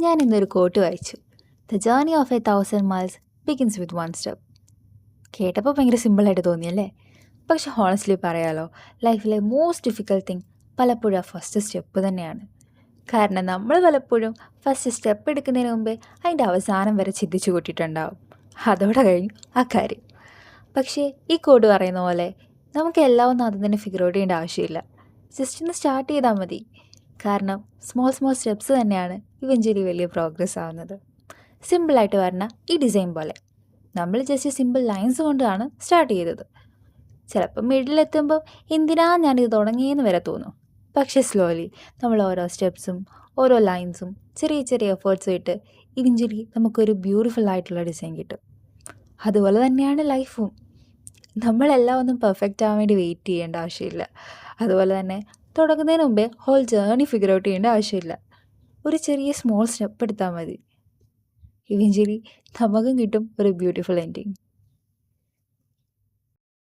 ഞാൻ ഇന്നൊരു കോട്ട് വായിച്ചു. The journey of 1,000 miles begins with one step. കേട്ടപ്പോൾ ഭയങ്കര സിമ്പിളായിട്ട് തോന്നിയല്ലേ? പക്ഷെ ഹോണസ്റ്റ്ലി പറയാലോ, ലൈഫിലെ മോസ്റ്റ് ഡിഫിക്കൽട്ട് തിങ് പലപ്പോഴും ആ ഫസ്റ്റ് സ്റ്റെപ്പ് തന്നെയാണ്. കാരണം നമ്മൾ പലപ്പോഴും ഫസ്റ്റ് സ്റ്റെപ്പ് എടുക്കുന്നതിന് മുമ്പേ അതിൻ്റെ അവസാനം വരെ ചിന്തിച്ചു കൂട്ടിയിട്ടുണ്ടാവും. അതോടെ കഴിഞ്ഞു ആ കാര്യം. പക്ഷേ ഈ കോഡ് പറയുന്ന പോലെ നമുക്ക് എല്ലാം ഒന്നും ആദ്യം തന്നെ ഫിഗർ ഔട്ട് ചെയ്യേണ്ട ആവശ്യമില്ല. ജസ്റ്റ് ഒന്ന് സ്റ്റാർട്ട് ചെയ്താൽ മതി. കാരണം സ്മോൾ സ്മോൾ സ്റ്റെപ്സ് തന്നെയാണ് ഇവഞ്ച്വലി വലിയ പ്രോഗ്രസ് ആവുന്നത്. സിമ്പിളായിട്ട് പറഞ്ഞാൽ ഈ ഡിസൈൻ പോലെ നമ്മൾ ജസ്റ്റ് സിമ്പിൾ ലൈൻസ് കൊണ്ടാണ് സ്റ്റാർട്ട് ചെയ്തത്. ചിലപ്പോൾ മിഡിലെത്തുമ്പോൾ എന്തിനാ ഞാനിത് തുടങ്ങിയെന്ന് വരെ തോന്നും. പക്ഷേ സ്ലോലി നമ്മൾ ഓരോ സ്റ്റെപ്സും ഓരോ ലൈൻസും ചെറിയ ചെറിയ എഫേർട്സും ഇട്ട് ഇവഞ്ച്വലി നമുക്കൊരു ബ്യൂട്ടിഫുൾ ആയിട്ടുള്ള ഡിസൈൻ കിട്ടും. അതുപോലെ തന്നെയാണ് ലൈഫും. നമ്മളെല്ലാം ഒന്നും പെർഫെക്റ്റ് ആവാൻ വേണ്ടി വെയിറ്റ് ചെയ്യേണ്ട ആവശ്യമില്ല. അതുപോലെ തന്നെ തുടങ്ങുന്നതിന് മുമ്പേ ഹോൾ ജേർണി ഫിഗർ ഔട്ട് ചെയ്യേണ്ട ആവശ്യമില്ല. ഒരു ചെറിയ സ്മോൾ സ്റ്റെപ്പ് എടുത്താൽ മതി. ഇവഞ്ച്വലി നമുക്കും കിട്ടും ഒരു ബ്യൂട്ടിഫുൾ എൻഡിങ്.